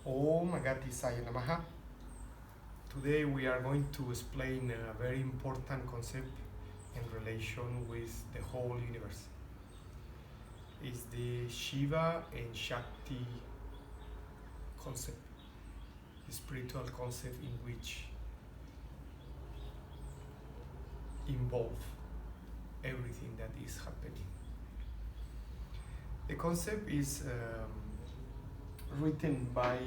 Om Agati Saya Namaha. Today we are going to explain a very important concept in relation with the whole universe. It's the Shiva and Shakti concept, the spiritual concept in which involve everything that is happening. The concept is written by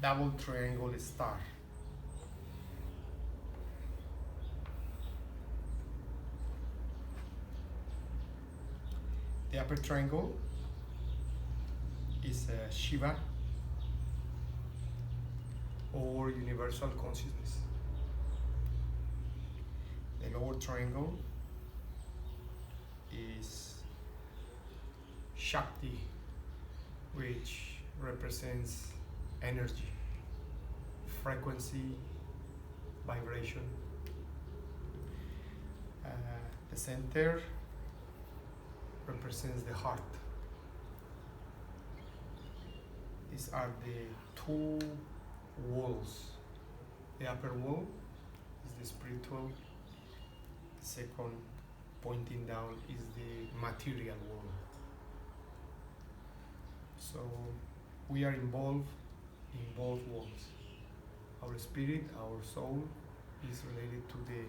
double triangle star. The upper triangle is Shiva or universal consciousness. The lower triangle is Shakti, which represents energy, frequency, vibration. The center represents the heart. These are the two walls. The upper wall is the spiritual. The second, pointing down, is the material world. So we are involved in both worlds. Our spirit, our soul is related to the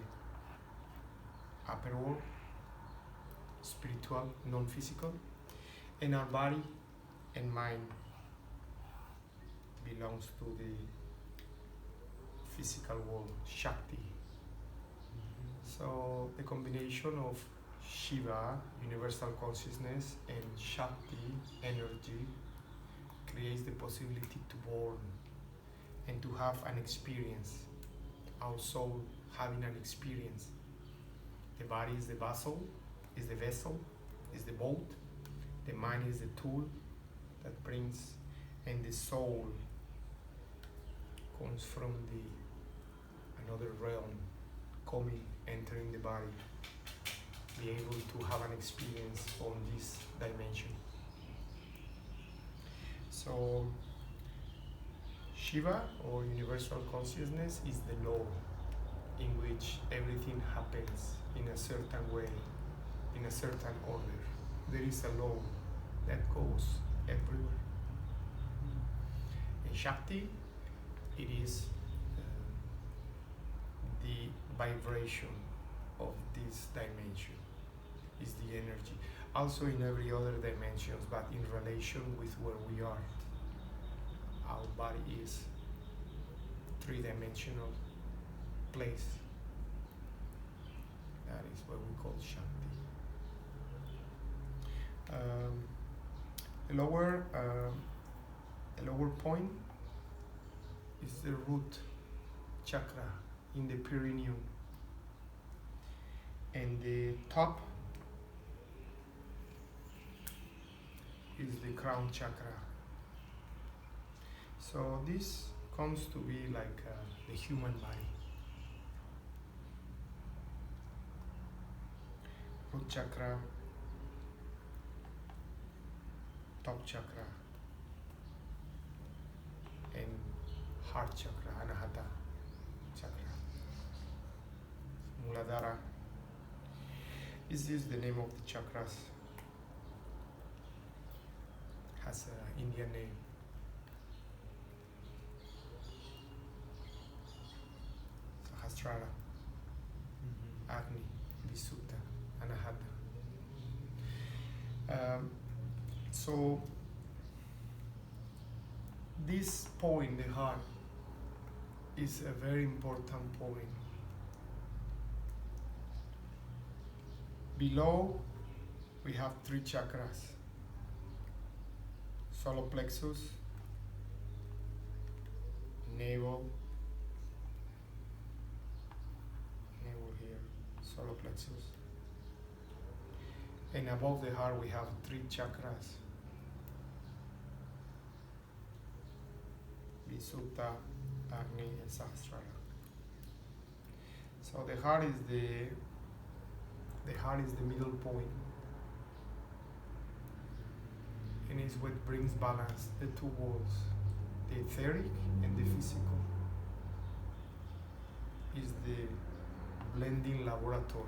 upper world, spiritual, non-physical, and our body and mind belongs to the physical world, Shakti. So the combination of Shiva, universal consciousness, and Shakti, energy, creates the possibility to born and to have an experience. Our soul having an experience. The body is the vessel, is the boat. The mind is the tool that brings, and the soul comes from another realm, coming, entering the body, be able to have an experience on this dimension. So Shiva or universal consciousness is the law in which everything happens in a certain way, in a certain order. There is a law that goes everywhere. In Shakti, it is the vibration of this dimension, is the energy. Also in every other dimensions, but in relation with where we are. Our body is three-dimensional place. That is what we call Shakti. The lower point is the root chakra in the perineum, and the top is the crown chakra. So this comes to be like the human body. Root chakra, top chakra, and heart chakra, anahata chakra. Muladhara. This is the name of the chakras. Has an Indian name. Sahasrara, Agni, Visuddha, Anahata. So this point, the heart, is a very important point. Below, we have three chakras: solar plexus, navel here, solar plexus. And above the heart, we have three chakras: Visuddha, Agni, and Sahasrara. So the heart is the middle point. and is what brings balance, the two worlds, the etheric and the physical, is the blending laboratory.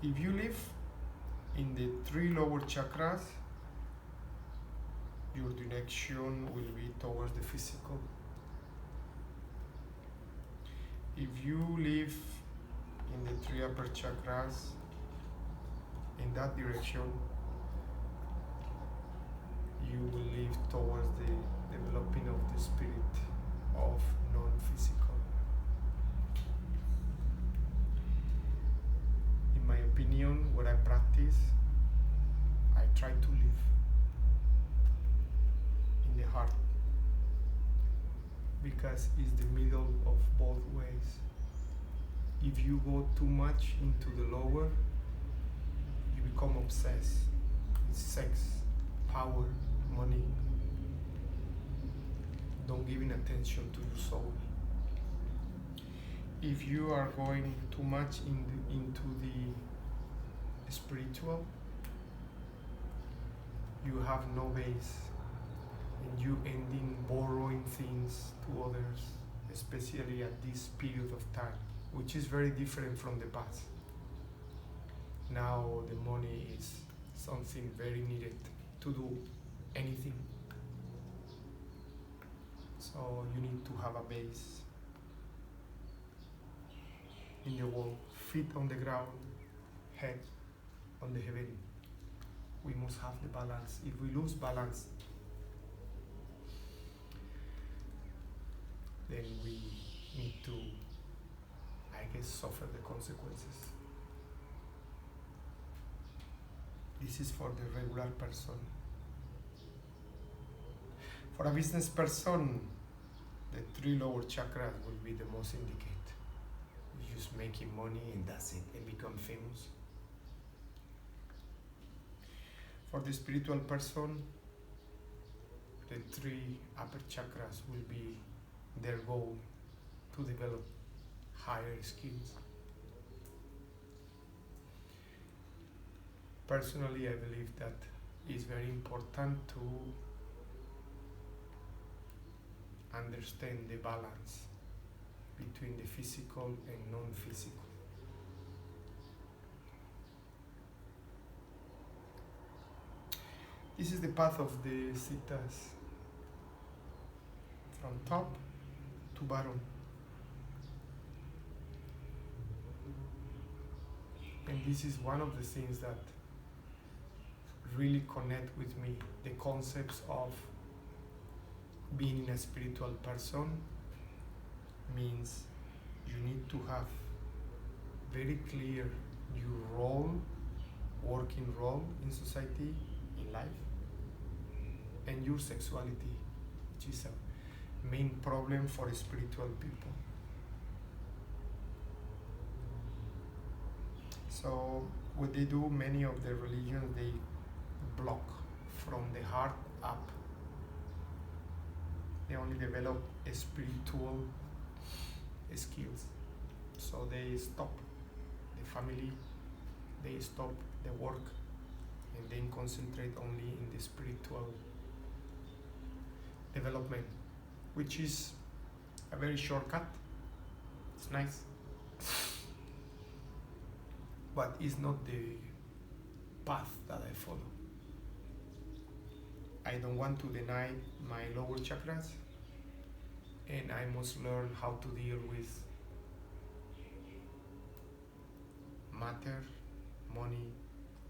If you live in the three lower chakras, your direction will be towards the physical. If you live in the three upper chakras, in that direction, you will live towards the developing of the spirit of non-physical. In my opinion, what I practice, I try to live in the heart, because it's the middle of both ways. If you go too much into the lower, you become obsessed with sex, power, money, don't giving attention to your soul. If you are going too much into the spiritual, you have no base, and you ending borrowing things to others, especially at this period of time, which is very different from the past. Now the money is something very needed to do anything. So you need to have a base in the wall, feet on the ground, head on the heaven. We must have the balance. If we lose balance, then we need to, I guess, suffer the consequences. This is for the regular person. For a business person, the three lower chakras will be the most indicated. Just making money and that's it, and become famous. For the spiritual person, the three upper chakras will be their goal to develop higher skills. Personally, I believe that it's very important to understand the balance between the physical and non-physical. This is the path of the Siddhas, from top to bottom. And this is one of the things that really connect with me, the concepts of being a spiritual person means you need to have very clear your role, working role in society, in life, and your sexuality, which is a main problem for spiritual people. So what they do, many of the religions, they block from the heart up. They only develop spiritual skills. So they stop the family, they stop the work, and then concentrate only in the spiritual development, which is a very shortcut. It's nice, but it's not the path that I follow. I don't want to deny my lower chakras, and I must learn how to deal with matter, money,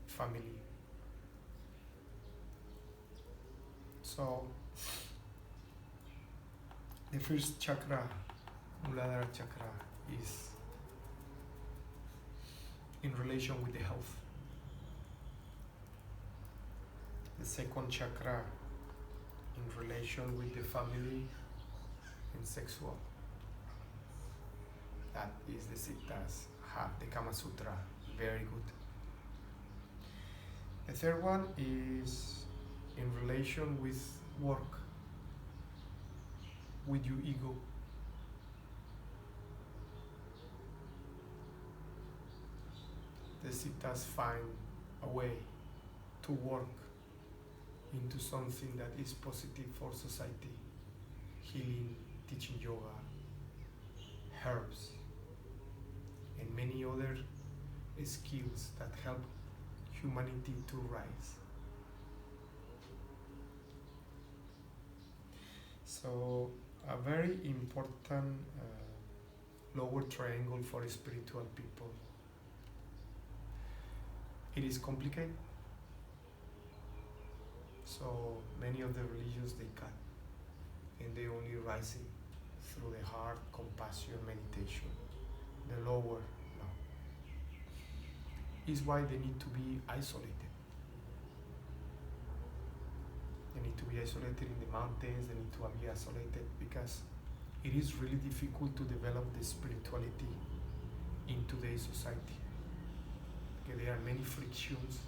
family. So the first chakra, Muladhara chakra, is in relation with the health. The second chakra in relation with the family and sexual. That is the Siddhas, have the Kama Sutra, very good. The third one is in relation with work, with your ego. The Siddhas find a way to work into something that is positive for society, healing, teaching yoga, herbs, and many other skills that help humanity to rise. So a very important lower triangle for spiritual people. It is complicated. So many of the religions they cut, and they only rising through the heart, compassion, meditation. The lower, no. Is why they need to be isolated. They need to be isolated in the mountains. They need to be isolated because it is really difficult to develop the spirituality in today's society. Okay, there are many frictions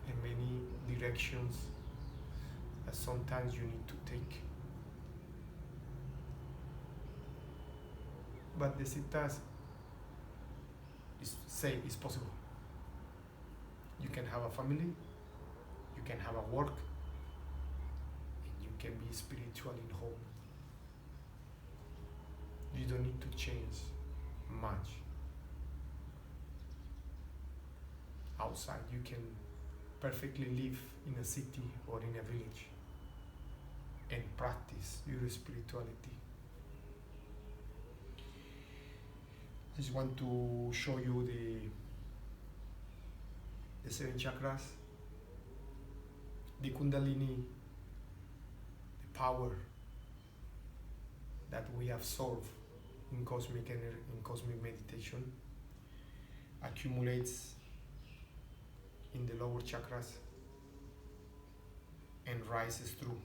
and many directions that sometimes you need to take. But the Siddhas say it's possible. You can have a family, you can have a work, and you can be spiritual in home. You don't need to change much. Outside, you can perfectly live in a city or in a village and practice your spirituality. I just want to show you the 7 chakras, the Kundalini, the power that we absorb in cosmic energy, in cosmic meditation, accumulates in the lower chakras and rises through.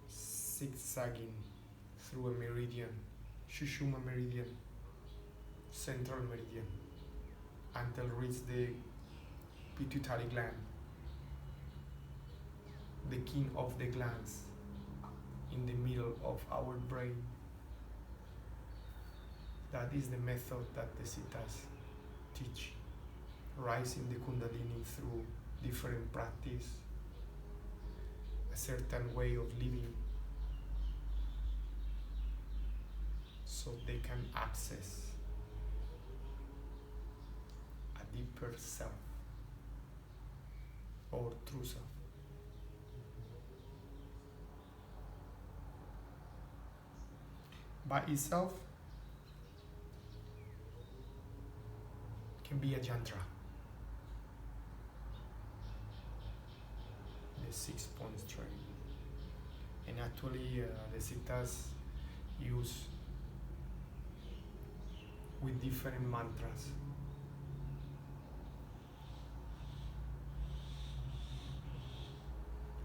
Zigzagging through a meridian, Shushuma meridian, central meridian, until reach the pituitary gland, the king of the glands, in the middle of our brain. That is the method that the Siddhas teach, rising the Kundalini through different practice, a certain way of living, so they can access a deeper self or true self. By itself can be a yantra, the 6-point string, and actually the Siddhas use with different mantras.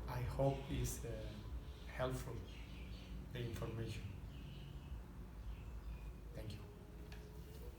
I hope it's helpful, the information.